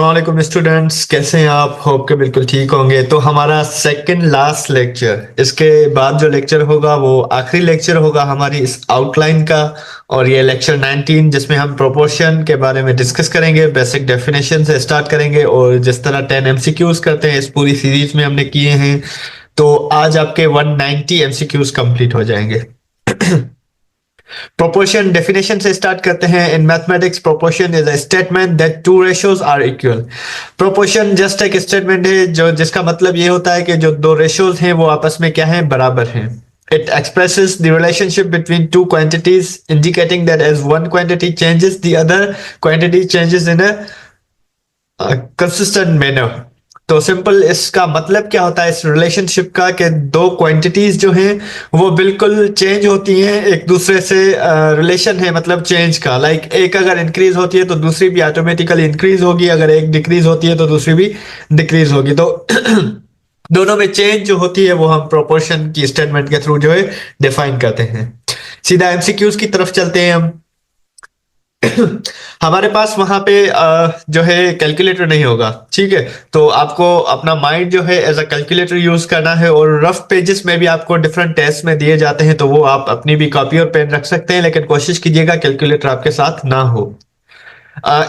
वालेकुम स्टूडेंट्स, कैसे हैं आप? होप के बिल्कुल ठीक होंगे। तो हमारा सेकंड लास्ट लेक्चर, इसके बाद जो लेक्चर होगा वो आखिरी लेक्चर होगा हमारी इस आउटलाइन का। और ये लेक्चर 19 जिसमें हम प्रोपोर्शन के बारे में डिस्कस करेंगे, बेसिक डेफिनेशन से स्टार्ट करेंगे और जिस तरह 10 एमसीक्यूज करते हैं इस पूरी सीरीज में हमने किए हैं। तो आज आपके 190 एमसीक्यूज कंप्लीट हो जाएंगे। प्रोपोर्शन डेफिनेशन से स्टार्ट करते हैं। In mathematics proportion is a statement that two ratios are equal. Proportion just एक स्टेटमेंट है जो जिसका मतलब ये होता है कि जो दो रेशियोज हैं वो आपस में क्या है, बराबर हैं। It expresses the relationship between two quantities, indicating that as one quantity changes, the other quantity changes in a consistent manner. तो सिंपल इसका मतलब क्या होता है इस रिलेशनशिप का, कि दो क्वांटिटीज जो हैं वो बिल्कुल चेंज होती हैं एक दूसरे से। रिलेशन है मतलब चेंज का, लाइक एक अगर इंक्रीज होती है तो दूसरी भी ऑटोमेटिकली इंक्रीज होगी, अगर एक डिक्रीज होती है तो दूसरी भी डिक्रीज होगी। तो दोनों में चेंज जो होती है वो हम प्रोपोर्शन की स्टेटमेंट के थ्रू जो है डिफाइन करते हैं। सीधा एमसीक्यूज की तरफ चलते हैं हम। हमारे पास वहां पे जो है कैलकुलेटर नहीं होगा, ठीक है। तो आपको अपना माइंड जो है एज अ कैलकुलेटर यूज करना है, और रफ पेजेस में भी आपको डिफरेंट टेस्ट में दिए जाते हैं, तो वो आप अपनी भी कॉपी और पेन रख सकते हैं, लेकिन कोशिश कीजिएगा कैलकुलेटर आपके साथ ना हो।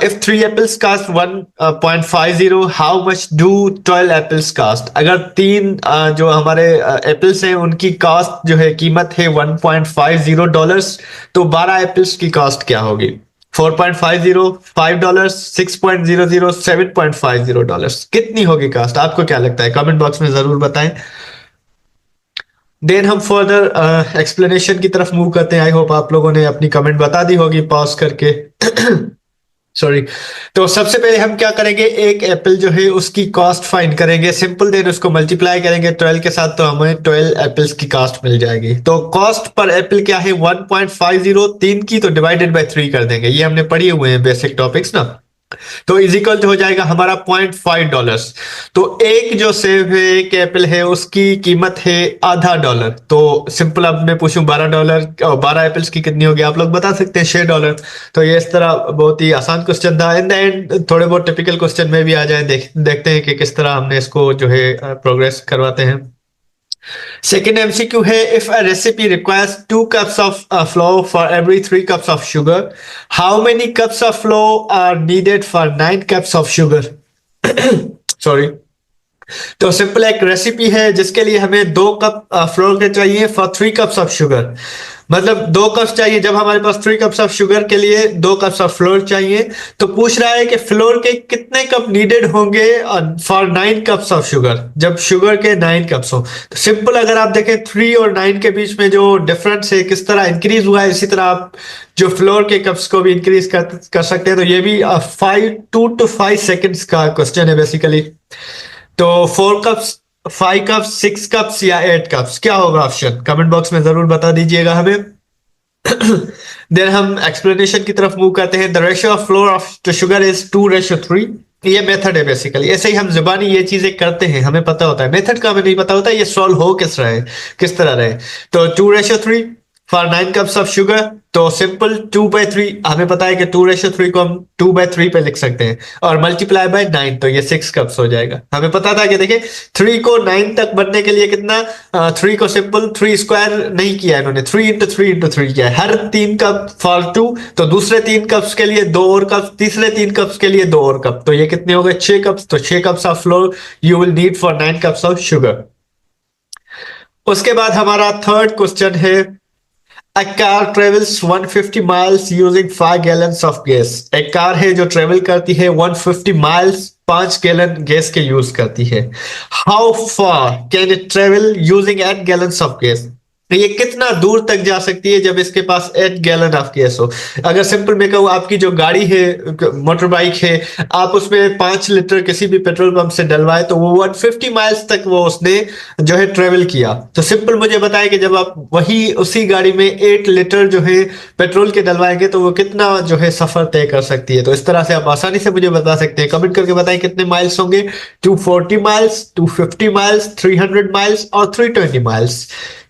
If 3 apples cost 1.50, how much do 12 apples cost? अगर तीन जो हमारे एप्पल्स हैं उनकी कास्ट जो है, कीमत है $1.50, तो 12 एप्पल्स की कास्ट क्या होगी? 4.50, $5, 6.00, $7.50, कितनी होगी कास्ट? आपको क्या लगता है? कमेंट बॉक्स में जरूर बताएं। देन हम फर्दर एक्सप्लेनेशन की तरफ मूव करते हैं। आई होप आप लोगों ने अपनी कमेंट बता दी होगी पॉज करके। सॉरी। तो सबसे पहले हम क्या करेंगे, एक एप्पल जो है उसकी कॉस्ट फाइंड करेंगे, सिंपल। देन उसको मल्टीप्लाई करेंगे 12 के साथ, तो हमें 12 एप्पल्स की कॉस्ट मिल जाएगी। तो कॉस्ट पर एप्पल क्या है, 1.50। तीन की तो डिवाइडेड बाय 3 कर देंगे, ये हमने पढ़े हुए हैं बेसिक टॉपिक्स ना। तो इज इक्वल हो जाएगा हमारा $0.5। तो एक जो सेब है, एक एप्पल है, उसकी कीमत है $0.5। तो सिंपल, अब मैं पूछूं $12 और 12 एप्पल्स की कितनी होगी, आप लोग बता सकते हैं $6। तो ये इस तरह बहुत ही आसान क्वेश्चन था। इन द एंड थोड़े बहुत टिपिकल क्वेश्चन में भी आ जाए, देखते हैं कि किस तरह हमने इसको जो है प्रोग्रेस करवाते हैं। Second MCQ है, if a recipe requires 2 cups of flour for every 3 cups of sugar, how many cups of flour are needed for 9 cups of sugar? Sorry. तो सिंपल एक रेसिपी है जिसके लिए हमें 2 कप फ्लोर के चाहिए फॉर 3 कप्स ऑफ शुगर। मतलब 2 cups चाहिए, जब हमारे पास 3 कप्स ऑफ शुगर के लिए 2 कप्स ऑफ फ्लोर चाहिए। तो पूछ रहा है कि फ्लोर के कितने कप नीडेड होंगे फॉर 9 कप्स ऑफ शुगर, जब शुगर के 9 कप्स हो। तो सिंपल, अगर आप देखें 3 और 9 के बीच में जो डिफरेंस है किस तरह इंक्रीज हुआ है, इसी तरह आप जो फ्लोर के कप्स को भी इंक्रीज कर सकते हैं। तो ये भी 2 to 5 सेकेंड्स का क्वेश्चन है बेसिकली। तो 4 कप्स, 5 कप्स, 6 कप्स या 8 कप्स, क्या होगा ऑप्शन? कमेंट बॉक्स में जरूर बता दीजिएगा हमें। देन हम एक्सप्लेनेशन की तरफ मूव करते हैं। The ratio of flour of to sugar is 2:3। ये मेथड है बेसिकली। ऐसे ही हम जुबानी ये चीजें करते हैं, हमें पता होता है, मेथड का हमें नहीं पता होता ये सॉल्व हो किस तरह रहे। तो 2:3 फॉर 9 कप्स ऑफ शुगर। तो सिंपल 2/3, हमें पता है कि 2:3 को हम 2/3 पे लिख सकते हैं, और मल्टीप्लाई बाय 9, तो ये 6 कप्स हो जाएगा। हमें पता था कि देखिए 3 को 9 तक बनने के लिए कितना, 3 को सिंपल 3 स्क्वायर नहीं किया इन्होंने, 3 into 3 किया है। हर 3 कप फॉर 2, तो दूसरे 3 कप्स के लिए 2 और कप, तीसरे 3 कप्स के लिए 2 और कप, तो ये कितने हो गए, 6 कप्स। तो 6 cups of floor you will need for 9 cups of sugar. उसके बाद हमारा थर्ड क्वेश्चन है, A car travels 150 miles using 5 gallons of gas। एक कार है जो ट्रेवल करती है 150 माइल्स, 5 गैलन गैस के यूज करती है। How far can it travel using 8 gallons of gas? ये कितना दूर तक जा सकती है जब इसके पास 8 गैलन ऑफ गैस हो? अगर सिंपल मैं कहूँ, आपकी जो गाड़ी है, मोटर बाइक है, आप उसमें 5 लीटर किसी भी पेट्रोल पंप से डलवाए, तो वो 150 माइल्स तक वो उसने जो है ट्रेवल किया। तो सिंपल मुझे बताएं कि जब आप वही उसी गाड़ी में 8 लीटर जो है पेट्रोल के डलवाएंगे, तो वो कितना जो है सफर तय कर सकती है। तो इस तरह से आप आसानी से मुझे बता सकते हैं। कमेंट करके बताएं कितने माइल्स होंगे। 240 माइल्स, 250 माइल्स, 300 माइल्स और 320 माइल्स।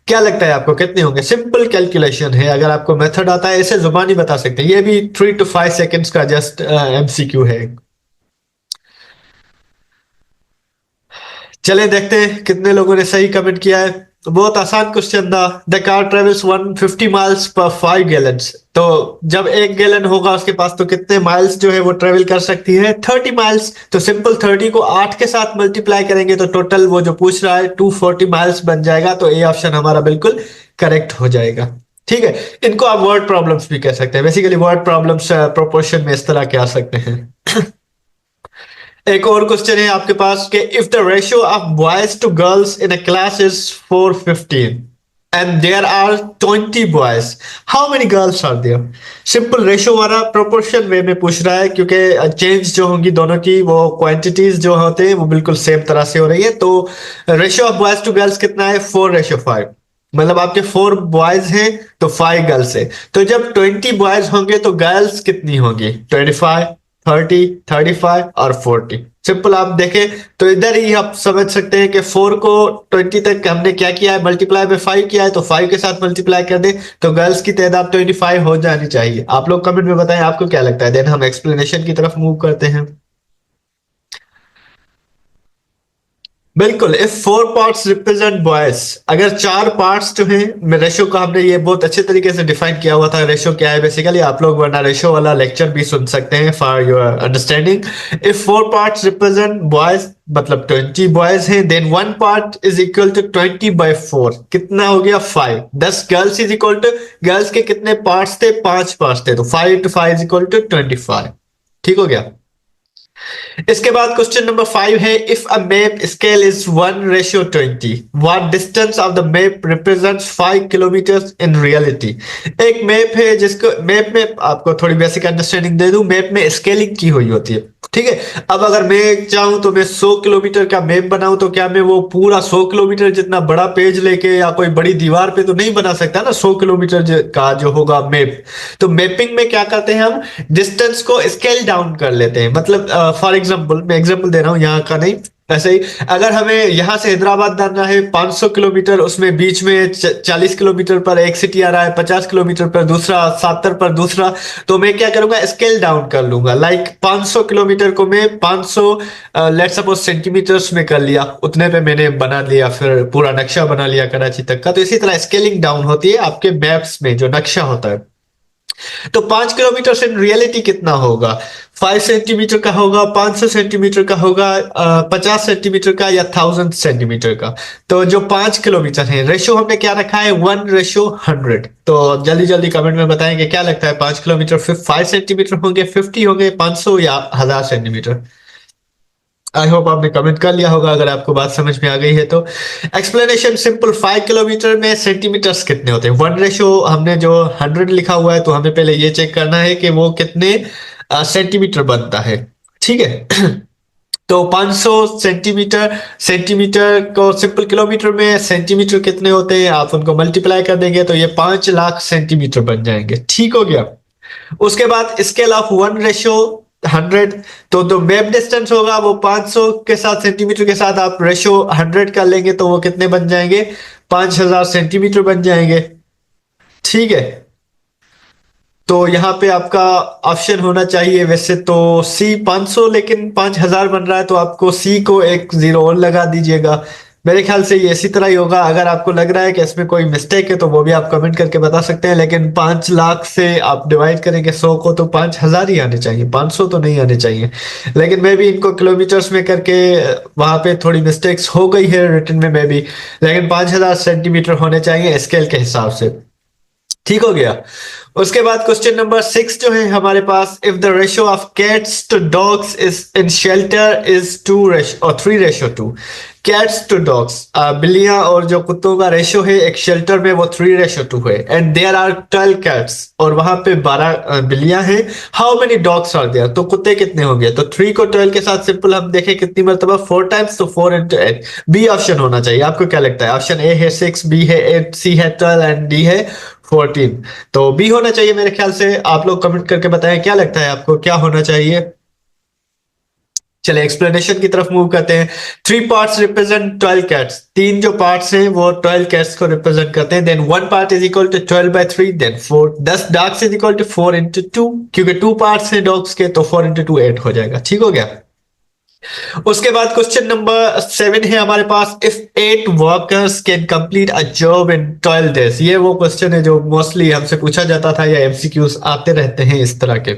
क्या लगता है आपको कितने होंगे? सिंपल कैलकुलेशन है, अगर आपको मेथड आता है ऐसे जुबानी बता सकते हैं। ये भी 3 to 5 सेकेंड्स का जस्ट एमसीक्यू है। चले देखते हैं कितने लोगों ने सही कमेंट किया है। बहुत आसान क्वेश्चन था। The car travels 150 miles per 5 gallons. तो जब 1 गैलन होगा उसके पास तो कितने माइल्स जो है वो ट्रेवल कर सकती है? 30 माइल्स। तो सिंपल 30 को 8 के साथ मल्टीप्लाई करेंगे तो टोटल वो जो पूछ रहा है 240 माइल्स बन जाएगा। तो ए ऑप्शन हमारा बिल्कुल करेक्ट हो जाएगा। ठीक है, इनको आप वर्ड प्रॉब्लम्स भी कह सकते हैं। बेसिकली वर्ड प्रॉब्लम्स प्रोपोर्शन में इस तरह के आ सकते हैं। एक और क्वेश्चन है आपके पास कि if the ratio of boys to girls in a class is 415 and there are 20 boys, how many girls are there? Simple ratio हमारा प्रोपोर्शन वे में पूछ रहा है, क्योंकि चेंज जो होंगी दोनों की वो क्वांटिटीज जो होते हैं वो बिल्कुल सेम तरह से हो रही है। तो ratio of boys to girls कितना है? 4:5। मतलब आपके 4 बॉयज हैं तो 5 गर्ल्स है। तो जब 20 बॉयज होंगे तो गर्ल्स कितनी होंगी? 25, 30, 35 और 40। सिंपल आप देखें तो इधर ही आप समझ सकते हैं कि 4 को 20 तक हमने क्या किया है? मल्टीप्लाई बाय 5 किया है। तो 5 के साथ मल्टीप्लाई कर दें तो गर्ल्स की तादाद 25 हो जानी चाहिए। आप लोग कमेंट में बताएं आपको क्या लगता है। देन हम एक्सप्लेनेशन की तरफ मूव करते हैं। बिल्कुल, इफ 4 पार्ट्स रिप्रेजेंट बॉयज, अगर 4 पार्ट्स जो हैं, रेशियो का हमने ये बहुत अच्छे तरीके से डिफाइन किया हुआ था। रेशियो क्या है बेसिकली, आप लोग वरना रेशियो वाला लेक्चर भी सुन सकते हैं for your understanding. If 4 parts represent boys मतलब 20 बॉयज हैं, then 1 part is equal to 20/4। कितना हो गया? 5। 10 girls is equal to, girls के कितने पार्ट्स थे? 5 पार्ट्स थे। तो 5 into 5 इज इक्वल टू 25। ठीक हो गया। इसके बाद क्वेश्चन नंबर 5 है if a map scale is 1:20, what distance of the map represents 5 kilometre in reality? एक मैप है जिसको मैप में आपको थोड़ी बेसिक अंडरस्टैंडिंग दे दूं। मैप में स्केलिंग की हुई होती है। ठीक है, अब अगर मैं चाहूं तो मैं 100 किलोमीटर का मैप बनाऊं तो क्या मैं वो पूरा 100 किलोमीटर जितना बड़ा पेज लेके या कोई बड़ी दीवार पे तो नहीं बना सकता ना 100 किलोमीटर का जो होगा मैप। तो मैपिंग में क्या करते हैं हम? डिस्टेंस को स्केल डाउन कर लेते हैं। मतलब फॉर एग्जांपल, मैं एग्जांपल दे रहा हूं यहाँ का नहीं, ऐसे ही अगर हमें यहां से हैदराबाद जाना है 500 किलोमीटर, उसमें बीच में 40 किलोमीटर पर एक सिटी आ रहा है, 50 किलोमीटर पर दूसरा, 70 पर दूसरा, तो मैं क्या करूंगा? स्केल डाउन कर लूंगा। लाइक 500 किलोमीटर को मैं 500 लेट सपोज सेंटीमीटर्स में कर लिया, उतने पे मैंने बना लिया, फिर पूरा नक्शा बना लिया कराची तक का। तो इसी तरह स्केलिंग डाउन होती है आपके मैप्स में जो नक्शा होता है। तो 5 किलोमीटर से रियलिटी कितना होगा? 5 सेंटीमीटर का होगा, 500 सेंटीमीटर का होगा, 50 सेंटीमीटर का, या 1000 सेंटीमीटर का? तो जो 5 किलोमीटर है, रेशियो हमने क्या रखा है? 1:100। तो जल्दी जल्दी कमेंट में बताएंगे क्या लगता है? 5 किलोमीटर 5 सेंटीमीटर होंगे, 50 होंगे, 500 या 1000 सेंटीमीटर? आई होप आपने कमेंट कर लिया होगा अगर आपको बात समझ में आ गई है तो। एक्सप्लेनेशन सिंपल, 5 किलोमीटर में सेंटीमीटर्स कितने होते हैं? 1:, हमने जो 100 लिखा हुआ है तो हमें पहले ये चेक करना है कि वो कितने सेंटीमीटर बनता है। ठीक है। तो 500 सेंटीमीटर, सेंटीमीटर को सिंपल किलोमीटर में सेंटीमीटर कितने होते हैं आप उनको मल्टीप्लाई कर देंगे तो ये 5 लाख सेंटीमीटर बन जाएंगे। ठीक हो गया। उसके बाद स्केल ऑफ 1:100, तो जो मैप डिस्टेंस होगा वो 500 के साथ सेंटीमीटर के साथ आप रेशियो 100 कर लेंगे तो वो कितने बन जाएंगे? 5000 सेंटीमीटर बन जाएंगे। ठीक है, तो यहाँ पे आपका ऑप्शन होना चाहिए वैसे तो सी 500, लेकिन 5000 बन रहा है तो आपको सी को एक जीरो और लगा दीजिएगा। मेरे ख्याल से ये इसी तरह ही होगा। अगर आपको लग रहा है कि इसमें कोई मिस्टेक है तो वो भी आप कमेंट करके बता सकते हैं। लेकिन 5 लाख से आप डिवाइड करेंगे 100 को तो 5000 ही आने चाहिए, 500 तो नहीं आने चाहिए। लेकिन मैं भी इनको किलोमीटर्स में करके वहां पे थोड़ी मिस्टेक्स हो गई है रिटन में मैं भी, लेकिन 5000 सेंटीमीटर होने चाहिए स्केल के हिसाब से। ठीक हो गया। उसके बाद क्वेश्चन नंबर 6 जो है हमारे पास, if the ratio of cats to dogs is in shelter is 3:2, cats to dogs, बिल्लियां और जो कुत्तों का रेशियो है एक शेल्टर में वो 3:2 है, एंड देयर आर 12 कैट्स, और वहां पे 12 बिल्लियां हैं। How many dogs are there? तो कुत्ते कितने होंगे? तो 3 को 12 के साथ सिंपल हम देखें कितनी मरतबा, 4 टाइम्स, तो 4 into 8। बी ऑप्शन होना चाहिए। आपको क्या लगता है? ऑप्शन ए है 6, बी है 8, सी है 12 एंड डी है 14। तो बी होना चाहिए मेरे ख्याल से। आप लोग कमेंट करके बताएं क्या लगता है आपको, क्या होना चाहिए। चले एक्सप्लेनेशन की तरफ मूव करते हैं। 3 पार्ट्स रिप्रेजेंट 12 कैट्स, 3 जो पार्ट्स हैं वो 12 कैट्स को रिप्रेजेंट करते हैं। Then 1 part is equal to 12/3, then 4, 10 dogs is equal to 4 into 2, क्योंकि 2 पार्ट्स हैं डॉग्स के तो 4 into 2 8 हो जाएगा। ठीक हो गया। उसके बाद क्वेश्चन नंबर 7 है हमारे पास, if 8 workers can complete a job in 12 days. ये वो क्वेश्चन है जो मोस्टली हमसे पूछा जाता था या एमसीक्यूज आते रहते हैं इस तरह के।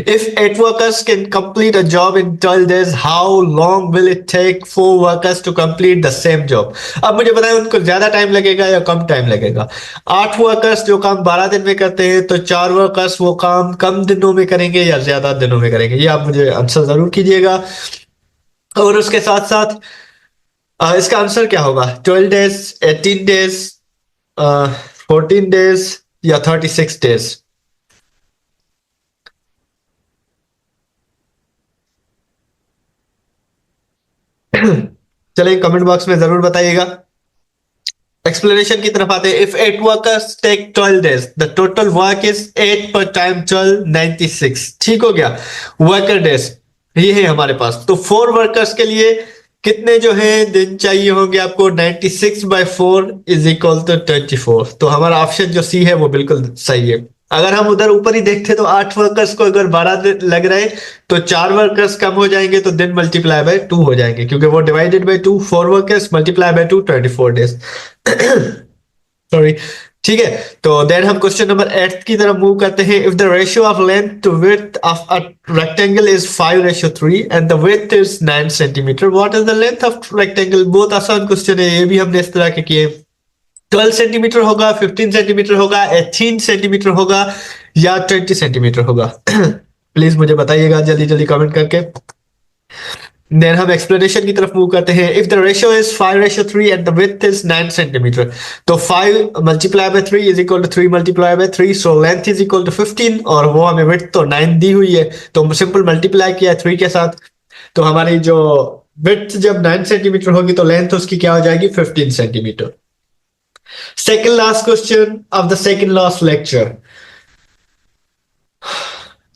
If 8 workers can complete a job in 12 days, how long will it take 4 workers to complete the same job? अब मुझे बताएं उनको ज्यादा टाइम लगेगा या कम टाइम लगेगा। 8 वर्कर्स जो काम 12 दिन में करते हैं, तो 4 वर्कर्स वो काम कम दिनों में करेंगे या ज्यादा दिनों में करेंगे? ये आप मुझे आंसर जरूर कीजिएगा। और उसके साथ साथ इसका आंसर क्या होगा? 12 डेज, 18 डेज, 14 डेज या 36 डेज? चलिए कमेंट बॉक्स में जरूर बताइएगा। एक्सप्लेनेशन की तरफ आते हैं। If 8 workers take 12 days, the total work is 8 पर टाइम 12, 96। ठीक हो गया। वर्कर डेज ये है हमारे पास। तो 4 वर्कर्स के लिए कितने जो है दिन चाहिए होंगे आपको? 96/4 इज इक्वल टू 24। तो हमारा ऑप्शन जो सी है वो बिल्कुल सही है। अगर हम उधर ऊपर ही देखते तो 8 वर्कर्स को अगर 12 दिन लग रहे, तो 4 वर्कर्स कम हो जाएंगे, तो दिन मल्टीप्लाई बाय 2 हो जाएंगे, क्योंकि वो divided by 2। 4 workers multiply by 2, 24 days. Sorry. ठीक है। तो देन हम क्वेश्चन नंबर 8 की तरफ मूव करते हैं। If the ratio of length to width of a rectangle is 5:3 and the width is 9 centimetre, what is the length of rectangle? बहुत आसान क्वेश्चन है, ये भी हमने इस तरह के किए। 12 सेंटीमीटर होगा, 15 सेंटीमीटर होगा, 18 सेंटीमीटर होगा या 20 सेंटीमीटर होगा? प्लीज मुझे बताइएगा जल्दी जल्दी कमेंट करके। देन हम एक्सप्लेनेशन की तरफ मूव करते हैं। If the ratio is 5:3 and the width is 9 centimetre, तो 5 multiply by 3 is equal to 3 multiply by 3, so length is equal to 15, और वो हमें विड्थ तो 9 दी हुई है, तो सिंपल मल्टीप्लाई किया 3 के साथ। तो हमारी जो विड्थ जब 9 सेंटीमीटर होगी, तो लेंथ उसकी क्या हो जाएगी? 15 centimetre. Second last question of the second last lecture.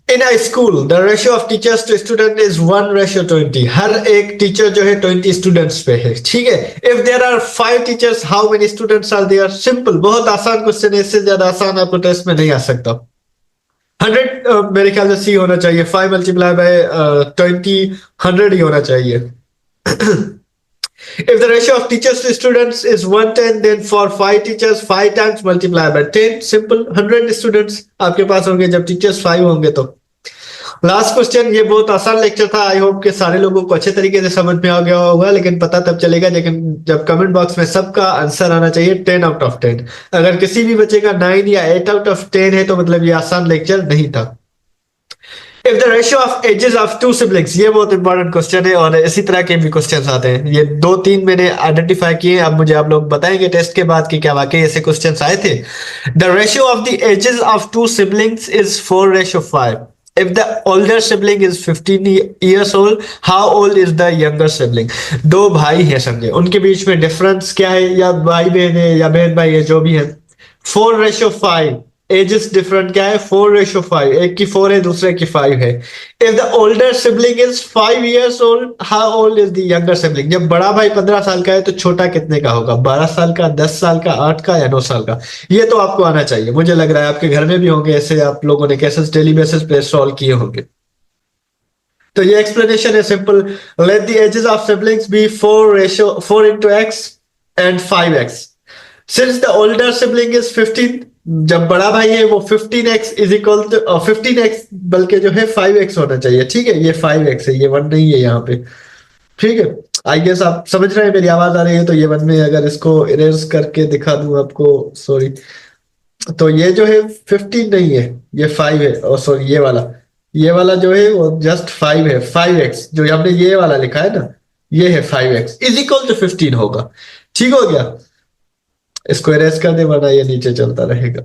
In a school the ratio of teachers to student is 1:20। हर एक टीचर जो है 20 स्टूडेंट्स पे है। ठीक है। If there are 5 teachers, how many students are there? Simple, बहुत आसान क्वेश्चन है, इससे ज्यादा आसान आपको टेस्ट में नहीं आ सकता। 100 मेरे ख्याल से सी होना चाहिए। 5 मल्टीप्लाई बाय 20, 100 ही होना चाहिए। If the ratio of teachers to students is 1:10, then for 5 teachers, 5 times multiply by 10. Simple, 100 students आपके पास होंगे जब टीचर्स 5 होंगे तो। लास्ट क्वेश्चन, ये बहुत आसान लेक्चर था। आई होप के सारे लोगों को अच्छे तरीके से समझ में आ गया होगा, लेकिन पता तब चलेगा लेकिन जब कमेंट बॉक्स में सबका आंसर आना चाहिए 10 आउट ऑफ 10। अगर किसी भी बच्चे का 9 या 8 आउट ऑफ 10 है, तो मतलब ये आसान लेक्चर नहीं था। If the ratio of ages of 2 siblings, ये बहुत इंपॉर्टेंट क्वेश्चन है, और इसी तरह के भी क्वेश्चंस आते हैं। ये 2-3 मैंने आइडेंटिफाई किए, अब मुझे आप लोग बताएंगे टेस्ट के बाद कि क्या वाकई ऐसे क्वेश्चंस आए थे। The ratio of the ages of 2 siblings is 4:5। If the older sibling is 15 years old, how old is the younger sibling? दो भाई है समझे, उनके बीच में डिफरेंस क्या है, या भाई बहन है या बहन भाई है, जो भी है। 4:5 एजेस डिफरेंट क्या है? 4:5। एक की 4 है, दूसरे की 5 है। If the older sibling is 5 years old, how old is the younger sibling? जब बड़ा भाई 15 साल का है, तो छोटा कितने का होगा? 12 साल का, 10 साल का, 8 का या 9 साल का? ये तो आपको आना चाहिए। मुझे लग रहा है आपके घर में भी होंगे ऐसे, आप लोगों ने केसेस डेली बेसिस पे सॉल्व किए होंगे। तो ये एक्सप्लेनेशन है simple. Let the ages of siblings be 4 into x and 5x। Since the older sibling is 15, जब बड़ा भाई है वो 15x is equal to 15x, बल्कि जो है 5x होना चाहिए। ठीक है, ये 5x है, ये 1 नहीं है यहाँ पे। ठीक है। आई गेस आप समझ रहे हैं, मेरी आवाज आ रही है? तो ये 1 में अगर इसको इरेज करके दिखा दूं आपको, सॉरी, तो ये जो है 15 नहीं है, ये 5 है। और सॉरी, ये वाला जो है वो जस्ट 5 है। 5x जो हमने ये वाला लिखा है ना, ये है 5x इज इक्वल टू 15 होगा। ठीक हो गया। इसको इरेज कर दे, वरना ये नीचे चलता रहेगा।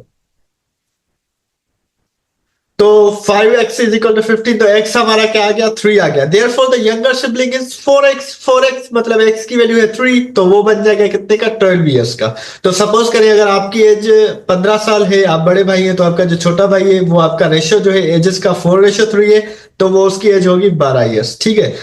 तो 5x इज इक्वल टू 15, तो x हमारा क्या आ गया? 3 आ गया। Therefore the younger sibling is 4x। 4x मतलब x की वैल्यू है 3, तो वो बन जाएगा कितने का? 12 years का। तो सपोज करें अगर आपकी एज 15 साल है, आप बड़े भाई हैं, तो आपका जो छोटा भाई है वो आपका रेशियो जो है एजेस का 4:3 है, तो वो उसकी एज होगी 12 years। ठीक है।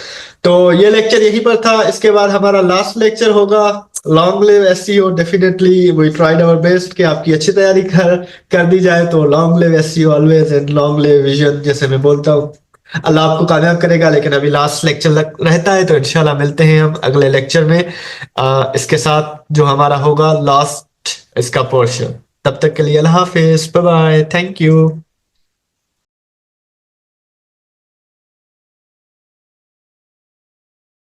तो ये लेक्चर यहीं पर था। इसके बाद हमारा लास्ट लेक्चर होगा long live SEO. Definitely we tried our best कि आपकी अच्छी तैयारी कर दी जाए। तो long live SEO always, and long live vision, जैसे मैं बोलता हूँ। अल्लाह आपको कामयाब करेगा। लेकिन अभी लास्ट लेक्चर रहता है, तो इंशाल्लाह मिलते हैं हम अगले लेक्चर में इसके साथ जो हमारा होगा लास्ट इसका पोर्शन। तब तक के लिए अल्लाह हाफिज, बाय बाय, थैंक यू।